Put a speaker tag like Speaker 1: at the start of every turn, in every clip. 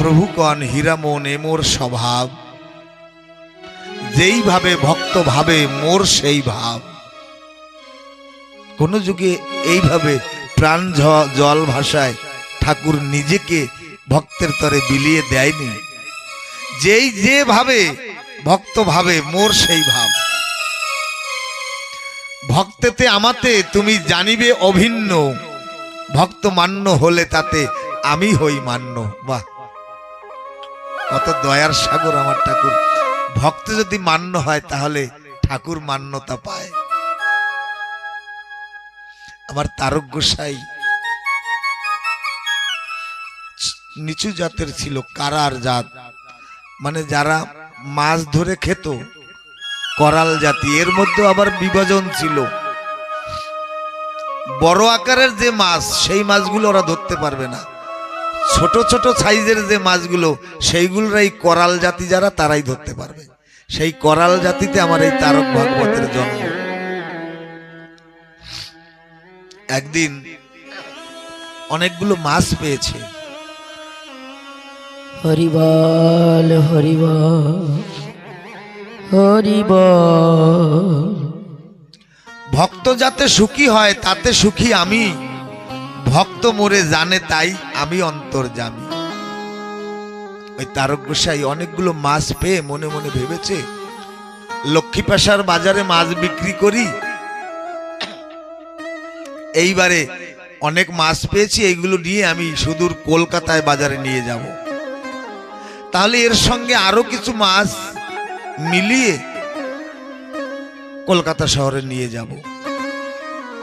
Speaker 1: প্রভু কন হীরামন এ মোর স্বভাব, যেই ভাবে ভক্ত ভাবে মোর সেই ভাব। কোন যুগে এইভাবে প্রাণ জল ভাষায় ঠাকুর নিজেকে ভক্তের তরে বিলিয়ে দেয়নি। যেই যে ভাবে ভক্ত ভাবে মোর সেই ভাব। ভক্তেতে আমাতে তুমি জানিবে অভিন্ন, ভক্ত মান্য হলে তাতে আমি হই মান্য। বাহ, কত দয়ার সাগর আমার ঠাকুর। ভক্ত যদি মান্য হয় তাহলে ঠাকুর মান্যতা পায়। আমার তারক গোসাই নিচু জাতের ছিল, কারার জাত, মানে যারা মাছ ধরে খেত, করাল জাতি। এর মধ্যে আবার বিভাজন ছিল। বড় আকারের যে মাছ সেই মাছগুলো ওরা ধরতে পারবে না, ছোট ছোট সাইজের যে মাছগুলো সেইগুলোরাই করাল জাতি যারা তারাই ধরতে পারবে। সেই করাল জাতিতে আমার এই তারক ভাগবতের জন্ম। একদিন অনেকগুলো মাছ পেয়েছে।
Speaker 2: হরিবল হরিবল হরিবল।
Speaker 1: ভক্ত যাতে সুখী হয় তাতে সুখী আমি, ভক্ত মোরে জানে তাই আমি অন্তর্যামী। ওই তারক গোসাই অনেকগুলো মাছ পেয়ে মনে মনে ভেবেছে, লক্ষ্মীপাশার বাজারে মাছ বিক্রি করি, এইবারে অনেক মাছ পেয়েছি, এইগুলো নিয়ে আমি সুদূর কলকাতায় বাজারে নিয়ে যাব। তাহলে এর সঙ্গে আরো কিছু মাছ মিলিয়ে কলকাতা শহরে নিয়ে যাব।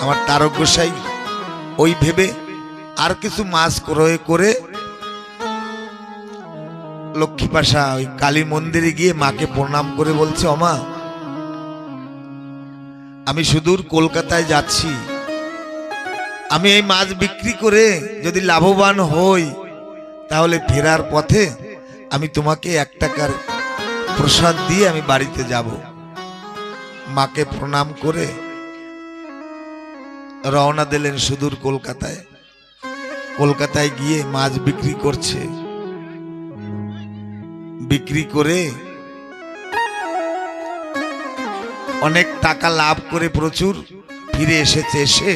Speaker 1: আমার তারক গোসাই ওই ভেবে আর কিছু মাছ ক্রয় করে লক্ষ্মীপাশা ওই কালী মন্দিরে গিয়ে মাকে প্রণাম করে বলছে, ওমা আমি সুদূর কলকাতায় যাচ্ছি, আমি এই মাছ বিক্রি করে যদি লাভবান হই তাহলে ফেরার পথে আমি তোমাকে 1 টাকার প্রসাদ দিয়ে আমি বাড়িতে যাব। মাকে প্রণাম করে রওনা দিলেন সুদূর কলকাতায়। কলকাতায় গিয়ে মাছ বিক্রি করছে, বিক্রি করে অনেক টাকা লাভ করে প্রচুর ফিরে এসেছে। এসে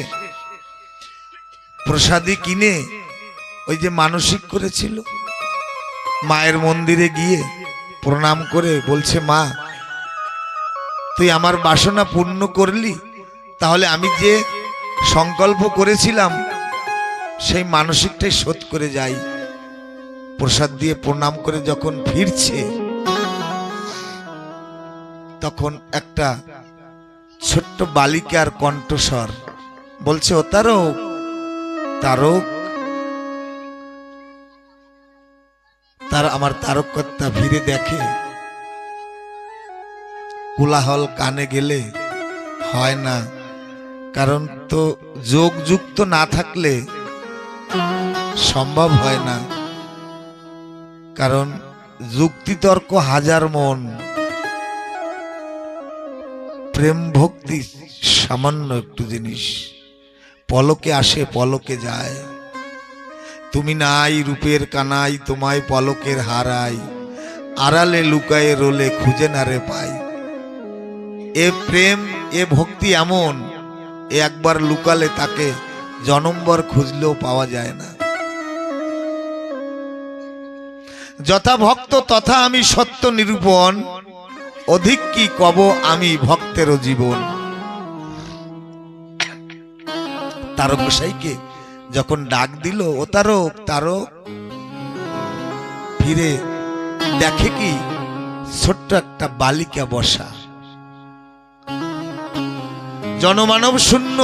Speaker 1: প্রসাদী কিনে ওই যে মানসিক করেছিল মায়ের মন্দিরে গিয়ে প্রণাম করে বলছে, মা তুই আমার বাসনা পূর্ণ করলি, তাহলে আমি যে সংকল্প করেছিলাম সেই মানসিকটাই শোধ করে যাই। প্রসাদ দিয়ে প্রণাম করে যখন ফিরছে তখন একটা ছোট্ট বালিকার কণ্ঠস্বর বলছে, ও তারক তারক। তার আমার তারককর্তা ফিরে দেখে কোলাহল কানে গেলে হয় না, কারণ তো যোগ যুক্ত না থাকলে সম্ভব হয় না। কারণ যুক্তিতর্ক হাজার মন, প্রেম ভক্তি সামান্য একটু জিনিস, পলকে আসে পলকে যায়। তুমি নাই রূপের কানাই, তোমায় পলকের হারাই, আড়ালে লুকায়ে রোলে খুঁজে না রে পাই। এ প্রেম এ ভক্তি এমন, একবার লুকালে তাকে জনমবার খুঁজলেও পাওয়া যায় না। যথা ভক্ত তথা আমি সত্য নিরূপণ, অধিক কি কব আমি ভক্তেরও জীবন। তারক গোসাইকে যখন ডাক দিল, ও তারক তারক, ফিরে দেখে কি ছোট্ট একটা বালিকা বসা, জনমানব শূন্য,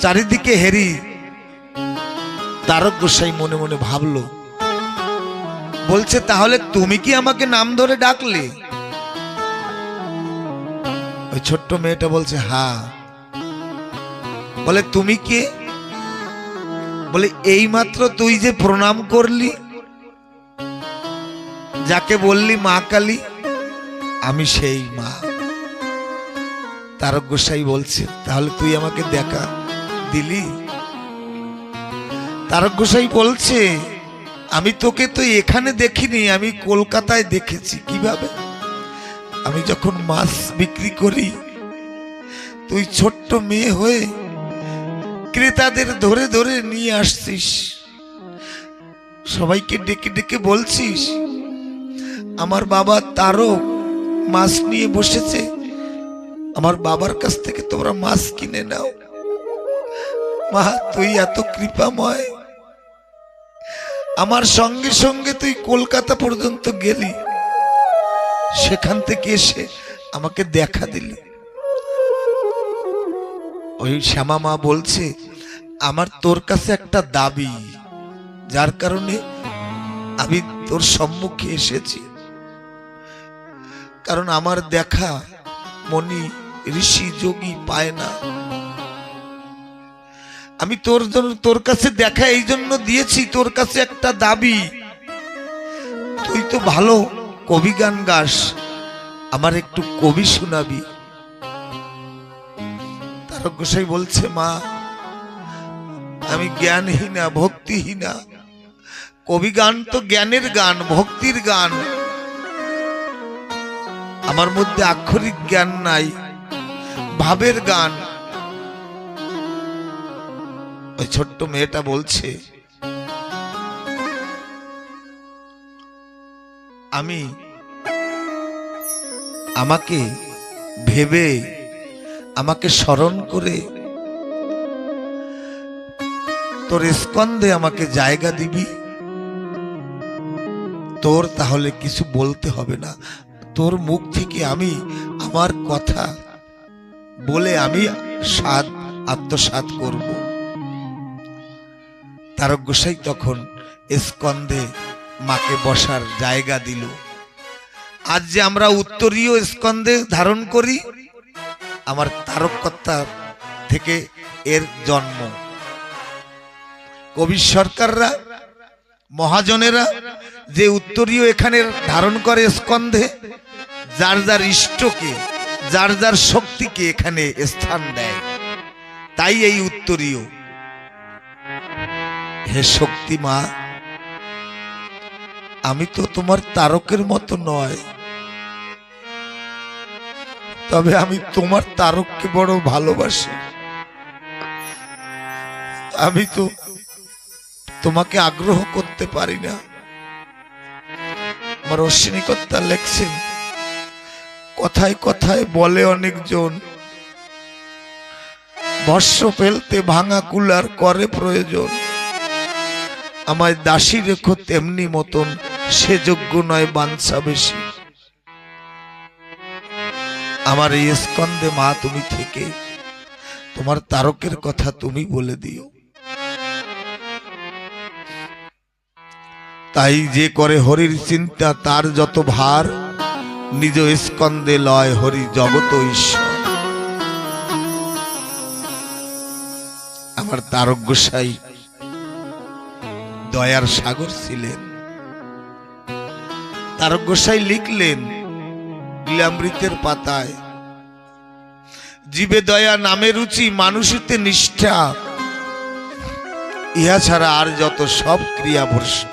Speaker 1: চারিদিকে হেরি। তারক গোসাই মনে মনে ভাবলো, বলছে তাহলে তুমি কি আমাকে নাম ধরে ডাকলে? ওই ছোট্ট মেয়েটা বলছে হ্যাঁ। বলে তুমি কে? বলে এইমাত্র তুই যে প্রণাম করলি, যাকে বললি মা কালী, আমি সেই মা। তারক গোসাই বলছে তাহলে তুই আমাকে দেখা দিলি? তারক গোসাই বলছে আমি তোকে তো এখানে দেখিনি, আমি কলকাতায় দেখেছি। কিভাবে? আমি যখন মাছ বিক্রি করি, তুই ছোট্ট মেয়ে হয়ে ক্রেতাদের ধরে ধরে নিয়ে আসছিস, সবাইকে ডেকে ডেকে বলছিস আমার বাবা তারক মাছ নিয়ে বসেছে, আমার বাবার কাছ থেকে তোমরা মাছ কিনে নাও। মা, তুই এত কৃপাময়, আমার সঙ্গে সঙ্গে তুই কলকাতা পর্যন্ত গেলি, সেখান থেকে এসে আমাকে দেখা দিলি। ওই শ্যামা মা বলছে আমার তোর কাছে একটা দাবি, যার কারণে আমি তোর সম্মুখে এসেছি। কারণ আমার দেখা মনি ঋষি যোগী পায় না। আমি তোর কাছে দেখা এই জন্য দিয়েছি, তোর কাছে একটা দাবি। তুই তো ভালো কবি গান গাস, আমার একটু কবি শোনাবি। তারক গোসাই বলছে মা, আমি জ্ঞানহীনা, ভক্তিহীনা। কবি গান তো জ্ঞানের গান, ভক্তির গান। আমার মধ্যে আক্ষরিক জ্ঞান নাই, ভাবের গান। ওই ছোট্ট মেয়েটা বলছে আমাকে ভেবে, আমাকে স্মরণ করে তোর স্কন্ধে আমাকে জায়গা দিবি। তোর তাহলে কিছু বলতে হবে না, তোর মুখ থেকে আমি আমার কথা বলে আমি আত্মসাৎ করব। তারক গোসাই তখন স্কন্ধে মাকে বসার জায়গা দিল। আজ যে আমরা উত্তরীয় স্কন্ধে ধারণ করি, আমার তারককর্তা থেকে এর জন্ম। কবি সরকাররা, মহাজনেরা যে উত্তরীয় এখানে ধারণ করে স্কন্ধে, যার যার ইষ্টকে, যার যার শক্তিকে এখানে স্থান দেয়, তাই এই উত্তরীয়। হে শক্তি মা, আমি তো তোমার তারকের মতো নয়, তবে আমি তোমার তারককে বড় ভালোবাসি। আমি তো তোমাকে আগ্রহ করতে পারি না। আমার অশ্বিনীকর্তা লেখছেন, কথায় কথায় বলে অনেকজন, ভস্য ফেলতে ভাঙা কুলার করে প্রয়োজন। আমায় দাসী রেখো তেমনি মতন, সে যোগ্য নয় বাঞ্ছা বেশি। আমার এই স্কন্ধে মা তুমি থেকে তোমার তারকের কথা তুমি বলে দিও। তাই যে করে হরির চিন্তা, তার যত ভার, নিজ স্কন্ধে লয় হরি জগত ঈশ্বর। আমার তারক গোসাই দয়ার সাগর ছিলেন। তারক গোসাই লিখলেন লীলামৃতের পাতায়, জীবে দয়া নামে রুচি, মানুষেতে নিষ্ঠা, ইহা ছাড়া আর যত সব ক্রিয়া ভ্রষ্ট।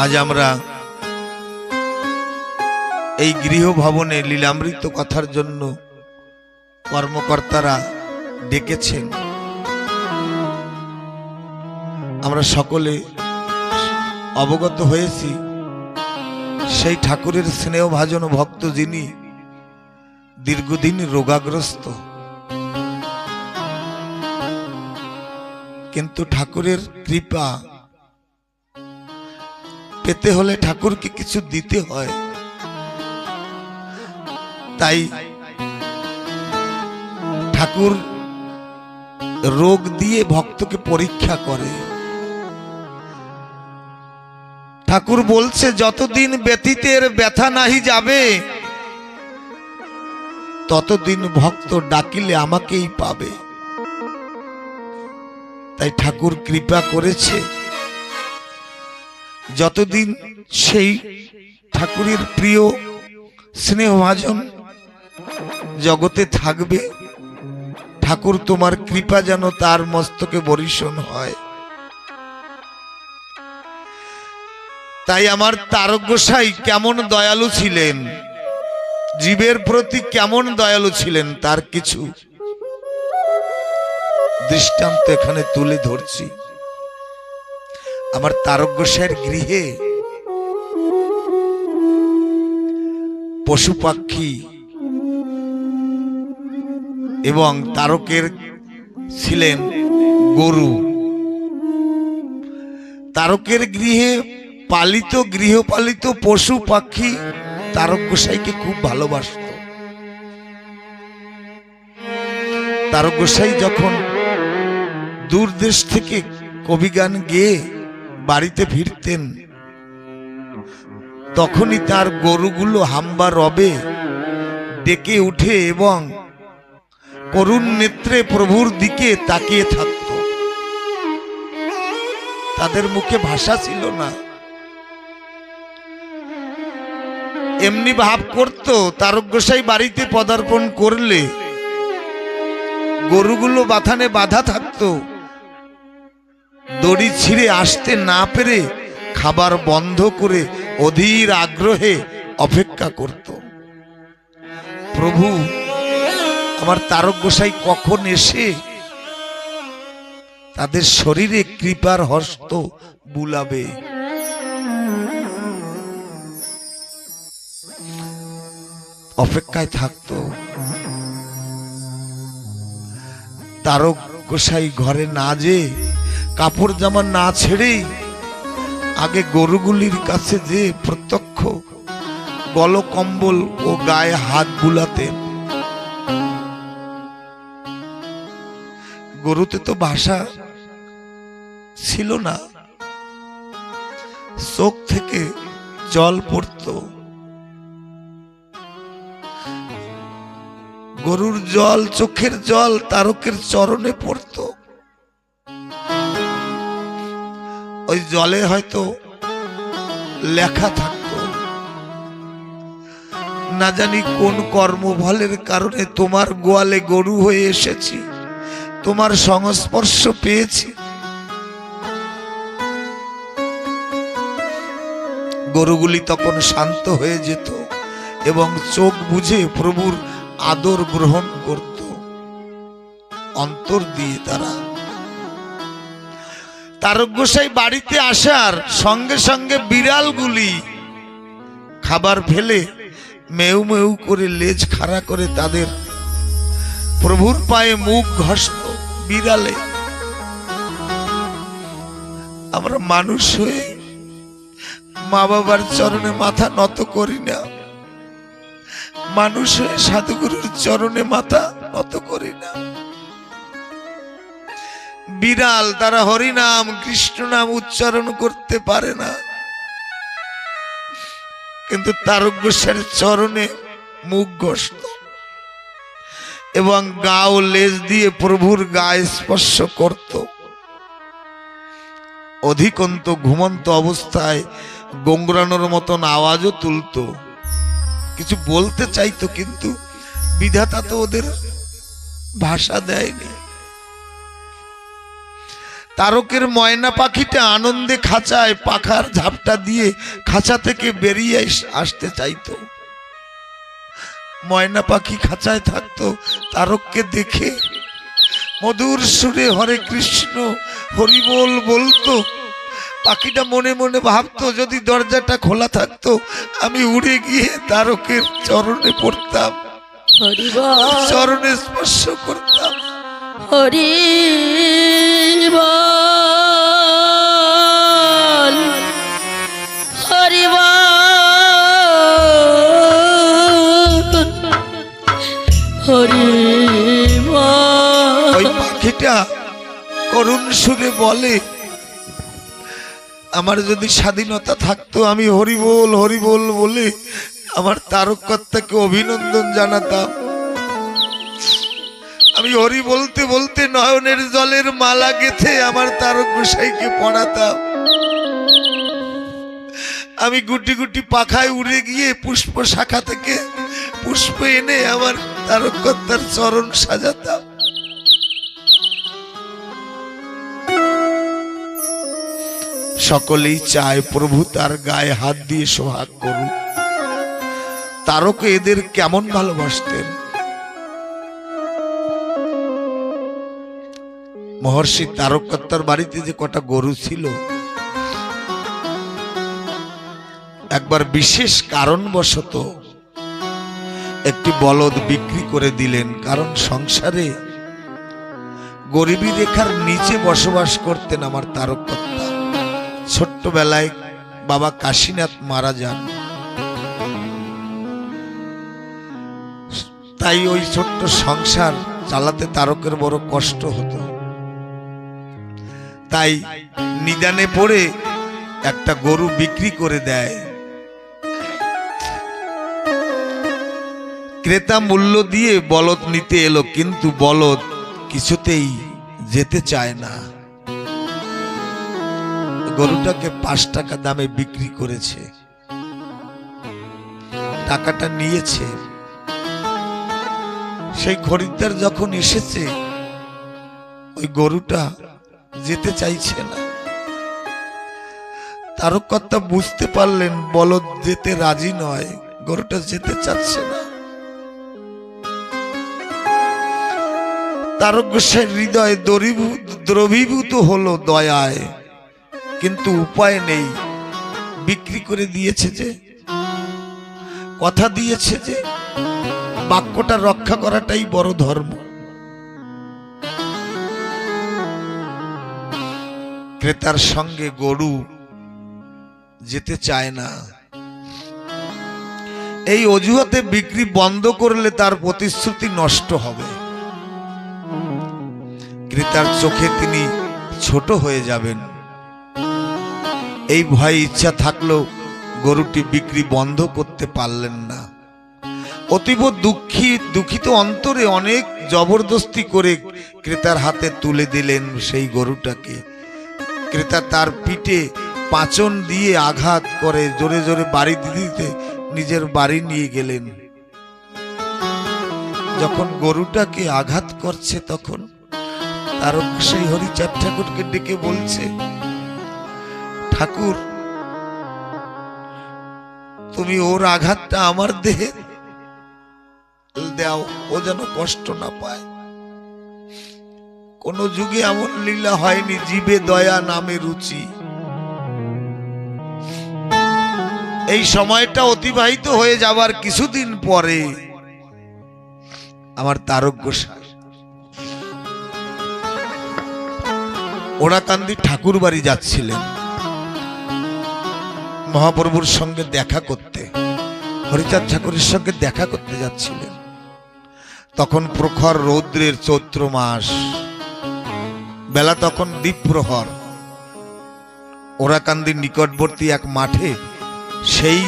Speaker 1: আজ আমরা এই গৃহ ভবনে লীলামৃত কথার জন্য কর্মকর্তারা ডেকেছেন। আমরা সকলে অবগত হয়েছি সেই ঠাকুরের স্নেহভাজন ভক্ত যিনি দীর্ঘদিন রোগাগ্রস্ত, কিন্তু ঠাকুরের কৃপা পেতে হলে ঠাকুরকে কিছু দিতে হয়। তাই ঠাকুর রোগ দিয়ে ভক্তকে পরীক্ষা করে। ঠাকুর বলছে, যতদিন ব্যতীতের ব্যথা নাহি যাবে, ততদিন ভক্ত ডাকিলে আমাকেই পাবে। তাই ঠাকুর কৃপা করেছে, যতদিন সেই ঠাকুরের প্রিয় স্নেহভাজন জগতে থাকবে, ঠাকুর তোমার কৃপা যেন তার মস্তকে বর্ষণ হয়। তাই আমার তারক গোসাই কেমন দয়ালু ছিলেন, জীবের প্রতি কেমন দয়ালু ছিলেন, তার কিছু দৃষ্টান্ত এখানে তুলে ধরছি। আমার তারক গোসাইয়ের গৃহে পশু পাখি এবং তারকের ছিলেন গরু। তারকের গৃহে পালিত গৃহপালিত পশু পাখি তারক গোসাইকে খুব ভালোবাসত। তারক গোসাই যখন দূর দেশ থেকে কবিগান গেয়ে বাড়িতে ফিরতেন, তখনই তার গরুগুলো হাম্বা রবে ডেকে উঠে এবং করুণ নেত্রে প্রভুর দিকে তাকিয়ে থাকত। তাদের মুখে ভাষা ছিল না, এমনি ভাব করত তারক গোসাই বাড়িতে পদার্পণ করলে গরুগুলো বাথানে বাধা থাকতো, দড়ি ছিঁড়ে আসতে না পেরে খাবার বন্ধ করে অধীর আগ্রহে অপেক্ষা করত। প্রভু আমার তারক গোসাই কখন এসে তাদের শরীরে কৃপার হস্ত বুলাবে। অপেক্ষায় থাকত। তারক গোসাই ঘরে না যেয়ে কাপড় জামা না ছেড়েই আগে গরুগুলির কাছে যে প্রত্যক্ষ গল কম্বল ও গায়ে হাত বুলাতেন। গরুতে তো ভাষা ছিল না, চোখ থেকে জল পড়ত। গরুর জল, চোখের জল তারকের চরণে পড়ত। ওই জলে হয়তো লেখা থাকতো, না জানি কোন কর্মফলের কারণে তোমার গোয়ালে গরু হয়ে এসেছি, তোমার সংস্পর্শ পেয়েছি। গরুগুলি তখন শান্ত হয়ে যেত এবং চোখ বুঝে প্রভুর আদর গ্রহণ করত অন্তর দিয়ে। তারক গোসাই বাড়িতে আসার সঙ্গে সঙ্গে বিড়ালগুলি খাবার ফেলে মেউ মেউ করে লেজ খাড়া করে তাদের প্রভুর পায়ে মুখ ঘষত। বিড়ালে আমরা মানুষ হয়ে মা বাবার চরণে মাথা নত করি না, মানুষ হয়ে সাধুগুরুর চরণে মাথা নত করি না। বিড়াল তারা হরিনাম কৃষ্ণ নাম উচ্চারণ করতে পারে না, কিন্তু তারক গোসাইয়ের চরণে মুখ ঘষত এবং গা ও লেজ দিয়ে প্রভুর গায়ে স্পর্শ করত। অধিকন্ত ঘুমন্ত অবস্থায় গোংরানোর মতন আওয়াজও তুলত। কিছু বলতে চাইতো, কিন্তু বিধাতা তো ওদের ভাষা দেয়নি। তারকের ময়না পাখিটা আনন্দে খাঁচায় পাখার ঝাপটা দিয়ে খাঁচা থেকে বেরিয়ে আসতে চাইতো। ময়না পাখি খাঁচায় থাকতো, তারককে দেখে মধুর সুরে হরে কৃষ্ণ হরি বল বলতো। পাখিটা মনে মনে ভাবতো, যদি দরজাটা খোলা থাকতো আমি উড়ে গিয়ে তারকের চরণে পড়তাম, চরণে স্পর্শ করতাম।
Speaker 2: হরি বল হরি বল হরি বল।
Speaker 1: ওই পাখিটা করুণ সুরে বলে, আমার যদি স্বাধীনতা থাকতো আমি হরি বল বলে আমার তারক কর্তাকে অভিনন্দন জানাতাম। আমি হরি বলতে বলতে নয়নের জলের মালা গেথে আমার তারক গোসাইকে পড়াতাম। আমি গুটি গুটি পাখায় উড়ে গিয়ে পুষ্প শাখা থেকে পুষ্প এনে আমার তারক কর্তার চরণ সাজাতাম। সকলেই চায় প্রভু তার গায়ে হাত দিয়ে সোহাগ করুক। তারক এদের কেমন ভালোবাসতেন। মহর্ষি তারককর্তার বাড়িতে যে কটা গরু ছিল, একবার বিশেষ কারণবশত একটি বলদ বিক্রি করে দিলেন। কারণ সংসারে গরিবী রেখার নিচে বসবাস করতেন আমার তারককর্তা। ছোট্টবেলায় বাবা কাশীনাথ মারা যান, তাই ওই ছোট্ট সংসার চালাতে তারকের বড় কষ্ট হতো। তাই নিদানে পড়ে একটা গরু বিক্রি করে দেয়। ক্রেতা মূল্য দিয়ে বলদ নিতে এলো, কিন্তু বলদ কিছুতেই যেতে চায় না। গরুটাকে 5 টাকা দামে বিক্রি করেছে, টাকাটা নিয়েছে। সেই খরিদ্দার যখন এসেছে, ওই গরুটা যেতে চাইছে না। তারককর্তা বুঝতে পারলেন বলদ যেতে রাজি নয়, গরুটা যেতে চাচ্ছে না। তারক গোসাইয়ের হৃদয় দ্রবীভূত হলো দয়ায়, কিন্তু উপায় নেই। বিক্রি করে দিয়েছে যে, কথা দিয়েছে যে, বাক্যটা রক্ষা করাটাই বড় ধর্ম। ক্রেতার সঙ্গে গরু যেতে চায় না। এই অজুহাতে বিক্রি বন্ধ করলে তার প্রতিশ্রুতি নষ্ট হবে। ক্রেতার চোখে তিনি ছোট হয়ে যাবেন, এই ভয়ে ইচ্ছা থাকলেও গরুটি বিক্রি বন্ধ করতে পারলেন না। অতীব দুঃখিত অন্তরে অনেক জবরদস্তি করে ক্রেতার হাতে তুলে দিলেন সেই গরুটাকে। ক্রেতা তার পিঠে পাঁচন দিয়ে আঘাত করে জোরে জোরে বাড়ি দিতে নিজের বাড়ি নিয়ে গেলেন। যখন গরুটাকে আঘাত করছে, তখন তারক সেই হরিচাঁদ ঠাকুরকে ডেকে বলছে, ঠাকুর, তুমি ওর আঘাতটা আমার দেহে দাও, ও যেন কষ্ট না পায়। কোন যুগে এমন লীলা হয়নি, জীবে দয়া নামে রুচি। এই সময়টা অতিবাহিত হয়ে যাবার কিছুদিন পরে আমার তারক গোসাই ওড়াকান্দি ঠাকুর বাড়ি যাচ্ছিলেন মহাপ্রভুর সঙ্গে দেখা করতে, হরিচাঁদ ঠাকুরের সঙ্গে দেখা করতে যাচ্ছিলেন। তখন প্রখর রৌদ্রের চৈত্র মাস, বেলা তখন দ্বীপ্রহর। ওড়াকান্দির নিকটবর্তী এক মাঠে সেই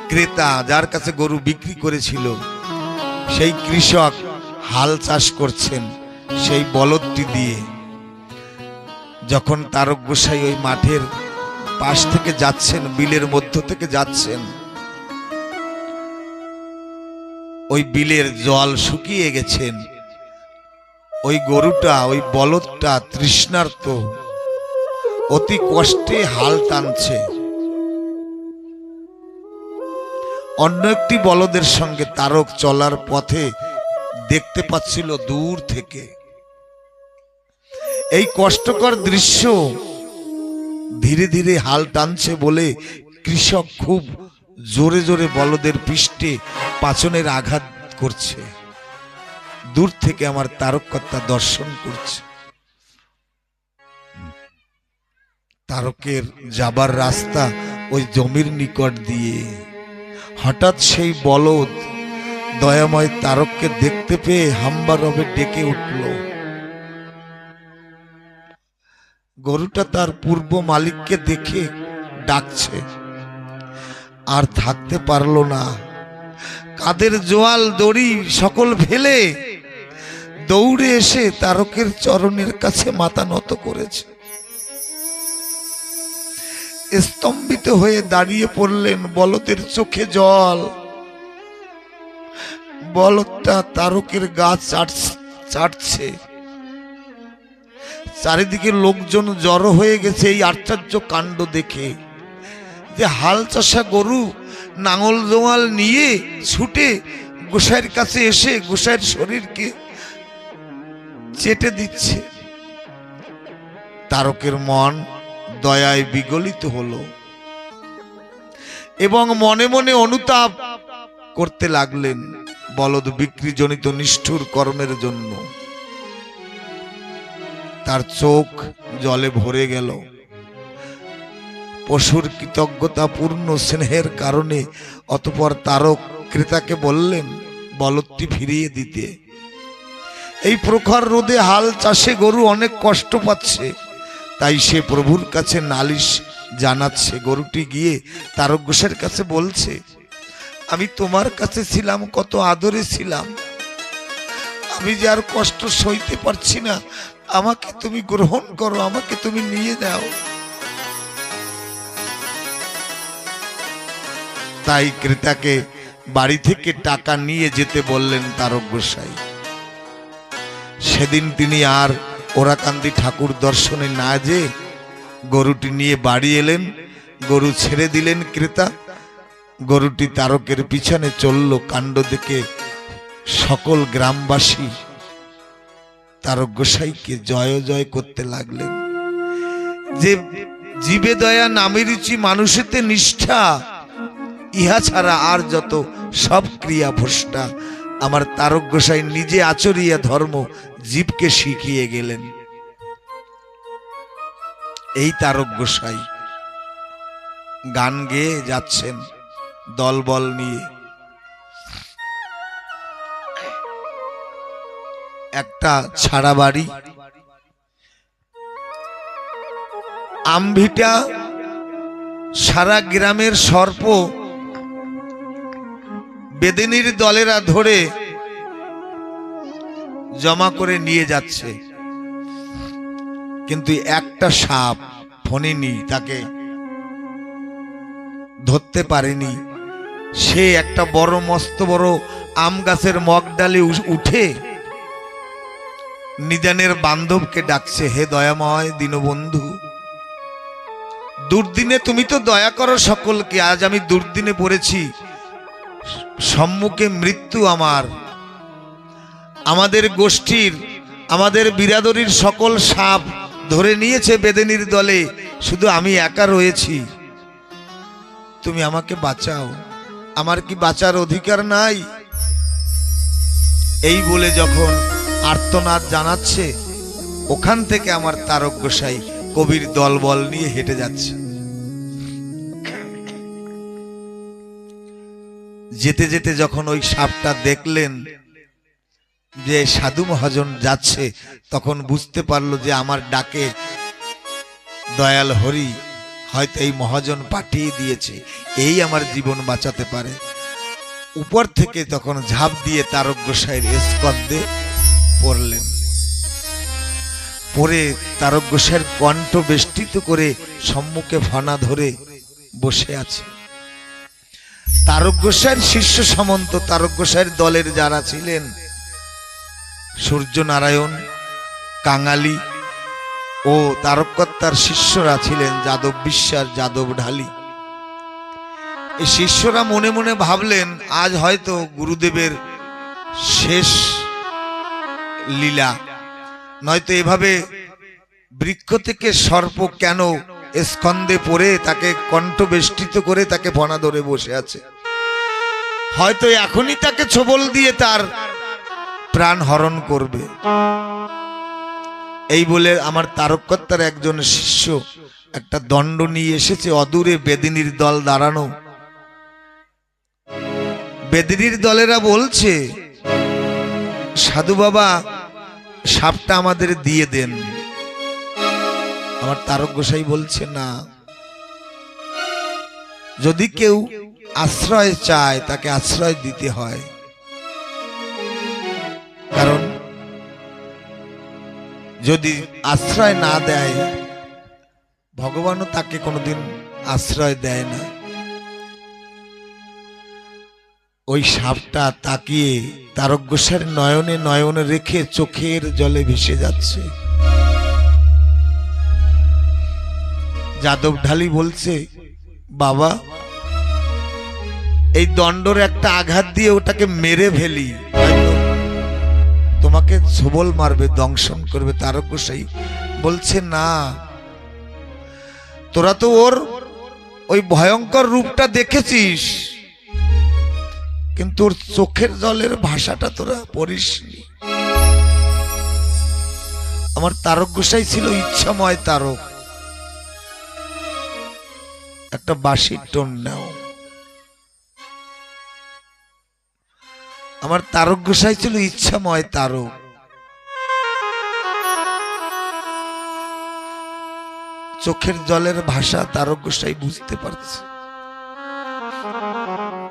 Speaker 1: ক্রেতা যার কাছে গরু বিক্রি করেছিল, সেই কৃষক হাল চাষ করছেন সেই বলদটি দিয়ে। যখন তারক গোসাই ওই মাঠের পাশ থেকে যাচ্ছেন, বিলের মধ্য থেকে যাচ্ছেন, ওই বিলের জল শুকিয়ে গেছেন। ওই গরুটা, ওই বলদটা তৃষ্ণার্ত, অতি কষ্টে হাল টানছে। অন্য একটি বলদের সঙ্গে তারক চলার পথে দেখতে পাচ্ছিল দূর থেকে। এই কষ্টকর দৃশ্য ধীরে ধীরে হাল টানছে বলে কৃষক খুব জোরে জোরে বলদের পৃষ্ঠে পাঁচনের আঘাত করছে। দূর থেকে আমার তারককর্তা দর্শন করছে। তারকের যাবার রাস্তা ওই জমির নিকট দিয়ে। হঠাৎ সেই বলদ দয়াময় তারককে দেখতে পেয়ে হাম্বা রবে ডেকে উঠল। গরুটা তার পূর্ব মালিককে দেখে ডাকছে, আর থাকতে পারল না। কাদের জোয়াল দড়ি সকল ফেলে দৌড়ে এসে তারকের চরণের কাছে মাথা নত করেছে। স্তম্ভিত হয়ে দাঁড়িয়ে পড়লেন, বলদের চোখে জল। বলদটা তারকের গা চাটছে, চারিদিকে লোকজন জড়ো হয়ে গেছে এই আশ্চর্য কাণ্ড দেখে, যে হাল চাষা গরু নাঙল জোয়াল নিয়ে ছুটে গোসাইয়ের কাছে এসে গোসাইয়ের শরীরকে চেটে দিচ্ছে। তারকের মন দয়ায় বিগলিত হলো এবং মনে মনে অনুতাপ করতে লাগলেন বলদ বিক্রিজনিত নিষ্ঠুর কর্মের জন্য। তার চোখ জলে ভরে গেল। পশুর কৃতজ্ঞতাপূর্ণ স্নেহের কারণে অতঃপর তারক ক্রেতাকে বললেন বলদটি ফিরিয়ে দিতে। এই প্রখর রোদে হাল চাষে গরু অনেক কষ্ট পাচ্ছে, তাই সে প্রভুর কাছে নালিশ জানাচ্ছে। গরুটি গিয়ে তারক গোসাইয়ের কাছে বলছে, আমি তোমার কাছে ছিলাম, কত আদরে ছিলাম, আমি যে আর কষ্ট সইতে পারছি না, আমাকে তুমি গ্রহণ করো, আমাকে তুমি নিয়ে যাও। তাই ক্রেতাকে বাড়ি থেকে টাকা নিয়ে যেতে বললেন তারক গোসাই। সেদিন তিনি আর ওরাকান্দি ঠাকুর দর্শনে না যেয়ে গরুটি নিয়ে বাড়ি এলেন। গরু ছেড়ে দিলেন ক্রেতা। গরুটি তারকের পিছনে চলল। কাণ্ড দেখে সকল গ্রামবাসী তারক গোসাইকে জয় জয় করতে লাগলেন। যে জীবে দয়া নামে রুচি মানুষেতে নিষ্ঠা, ইহা ছাড়া আর যত সব ক্রিয়া ভ্রষ্টা। আমার তারক গোসাই নিজে আচরিয়া ধর্ম জীবকে শিখিয়ে গেলেন। এই তারক গোসাই গান গেয়ে যাচ্ছেন দলবল নিয়ে। একটা ছাড়া বাড়ি, আমভিটা, সারা গ্রামের সর্প বেদিনীর দলেরা ধরে জমা করে নিয়ে যাচ্ছে, কিন্তু একটা সাপ ফণিনি তাকে ধরতে পারেনি। সে একটা বড় মস্ত বড় আম গাছের মগ ডালে উঠে নিদানের বান্ধবকে ডাকছে, হে দয়াময় দীনবন্ধু, দুর্দিনে তুমি তো দয়া করো সকলকে, আজ আমি দুর্দিনে পড়েছি, সম্মুখে মৃত্যু আমার। আমাদের গোষ্ঠীর, আমাদের বিরাদরির সকল সাপ ধরে নিয়েছে বেদিনীর দলে, শুধু আমি একা রয়েছি, তুমি আমাকে বাঁচাও, আমার কি বাঁচার অধিকার নাই? এই বলে যখন আর্তনাদ জানাচ্ছে, ওখান থেকে আমার তারক গোসাই কবির দলবল নিয়ে হেঁটে যাচ্ছে। যেতে যেতে যখন ওই সাপটা দেখলেন যে সাধু মহাজন যাচ্ছে, তখন বুঝতে পারলো যে আমার ডাকে দয়াল হরি হয়তো এই মহাজন পাঠিয়ে দিয়েছে, এই আমার জীবন বাঁচাতে পারে। উপর থেকে তখন ঝাঁপ দিয়ে তারক গোসাইয়ের স্কন্ধে পড়লেন। পরে তারক গোসাইয়ের কণ্ঠ বেষ্টিত করে সম্মুখে ফনা ধরে বসে আছে। তারক গোসাইয়ের শিষ্য সামন্ত, তারক গোসাইয়ের দলের যারা ছিলেন, সূর্য নারায়ণ, কাঙালি ও তারককর্তার শিষ্যরা ছিলেন যাদব বিশ্বাস, যাদব ঢালি। এই শিষ্যরা মনে মনে ভাবলেন, আজ হয়তো গুরুদেবের শেষ লীলা, নয়তো এভাবে বৃক্ষ থেকে সর্প কেন স্কন্ধে পড়ে তাকে কণ্ঠ বেষ্টিত করে তাকে ফনা ধরে বসে আছে, হয়তো এখনই তাকে ছোবল দিয়ে তার প্রাণ হরণ করবে। এই বলে আমার তারককর্তার একজন শিষ্য একটা দণ্ড নিয়ে এসেছে। অদূরে বেদিনীর দল দাঁড়ানো। বেদিনীর দলেরা বলছে, সাধু বাবা সাপটা আমাদের দিয়ে দেন। আমার তারক গোসাই বলছে, না, যদি কেউ আশ্রয় চায় তাকে আশ্রয় দিতে হয়, কারণ যদি আশ্রয় না দেয় ভগবানও তাকে কোনোদিন আশ্রয় দেয় না। ওই সাপটা তাকিয়ে তারক গোসাইয়ের নয়নে নয়নে রেখে চোখের জলে ভেসে যাচ্ছে। যাদব ঢালি বলছে, বাবা এই দণ্ডর একটা আঘাত দিয়ে ওটাকে মেরে ফেলি, হয়তো তোমাকে সবল মারবে, দংশন করবে। তারকগোসাই বলছে, না, তোরা তো ওর ওই ভয়ঙ্কর রূপটা দেখেছিস, কিন্তু ওর চোখের জলের ভাষাটা তোরা পড়িসনি। আমার তারকগোসাই ছিল ইচ্ছাময় তারক। একটা বাঁশির টোন নাও। আমার তারকগোসাই ছিল ইচ্ছাময় তারক। চোখের জলের ভাষা তারকগোসাই বুঝতে পারছে।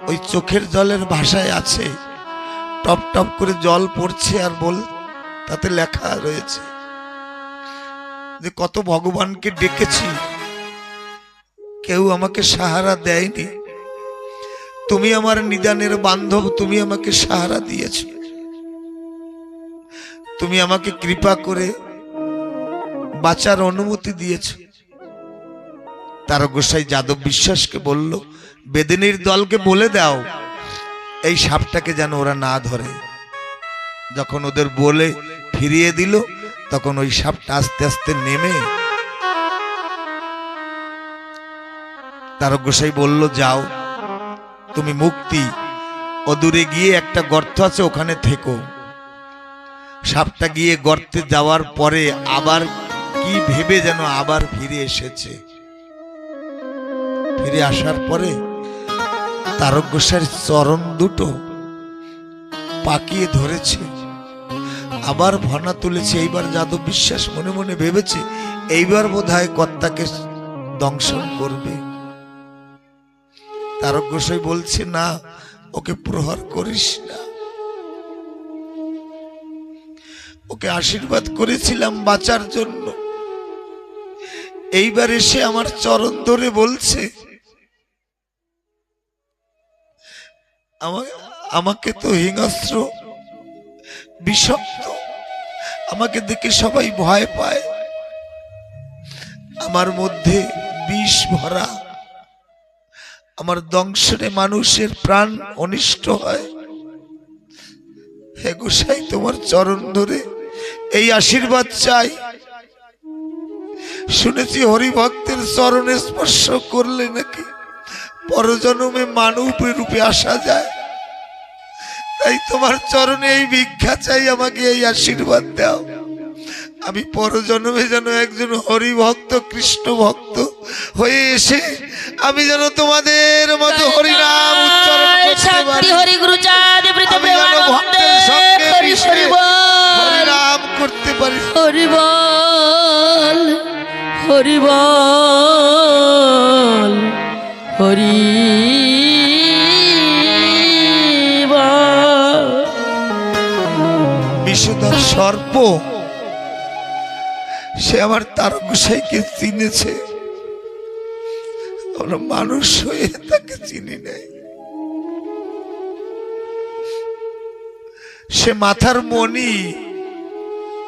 Speaker 1: ওই চোখের জলের ভাষায় আছে, টপ টপ করে জল পড়ছে, আর তাতে লেখা রয়েছে যে কত ভগবানকে ডেকেছি, কেউ আমাকে সাহারা দেয়নি। তুমি আমার নিদানের বান্ধব, তুমি আমাকে সাহারা দিয়েছ, তুমি আমাকে কৃপা করে বাঁচার অনুমতি দিয়েছ। তারকগোসাই যাদব বিশ্বাসকে বলল, বেদিনীর দলকে বলে দাও এই সাপটাকে যেন ওরা না ধরে। যখন ওদের বলে ফিরিয়ে দিল, তখন ওই সাপটা আস্তে আস্তে নেমে, তারকগোসাই বলল, যাও তুমি মুক্তি, অদূরে গিয়ে একটা গর্ত আছে, ওখানে থেকো। সাপটা গিয়ে গর্তে যাওয়ার পরে আবার কি ভেবে যেন আবার ফিরে এসেছে। ফিরে আসার পরে তারকগোসাইয়ের চরণ দুটো পাকিয়ে ধরেছে, আবার ভনা তুলেছে। এইবার যাদব বিশ্বাস মনে মনে ভেবেছে, এইবার বোধহয় কর্তাকে দংশন করবে। তারকগোসাই বলছে, না, ওকে প্রহার করিস না, ওকে আশীর্বাদ করেছিলাম বাঁচার জন্য, এইবার এসে আমার চরণ ধরে বলছে আমাকে তো হিংস্র বিষাক্ত, আমাকে দেখে সবাই ভয় পায়, আমার মধ্যে বিষ ভরা, আমার দংশনে মানুষের প্রাণ অনিষ্ট হয়। হে গোসাই, তোমার চরণ ধরে এই আশীর্বাদ চাই। শুনেছি হরিভক্তের চরণে স্পর্শ করলে নাকি পরজন্মে মানব রূপে আসা যায়, তাই তোমার চরণে এই ভিক্ষা চাই, আমাকে এই আশীর্বাদ দাও, আমি পরজন্মে যেন একজন হরিভক্ত, কৃষ্ণ ভক্ত হয়ে এসে আমি যেন তোমাদের মতো হরিনাম উচ্চারণ করতে পারি, আমি যেন ভক্তের সঙ্গে মিশে হরিনাম করতে পারি।
Speaker 2: হরি বল, হরি বল, হরি বল।
Speaker 1: বিষধর সর্প সে আমার তারকগোসাইকে চিনেছে, আমরা মানুষ হয়ে তাকে চিনি নাই। সে মাথার মণি,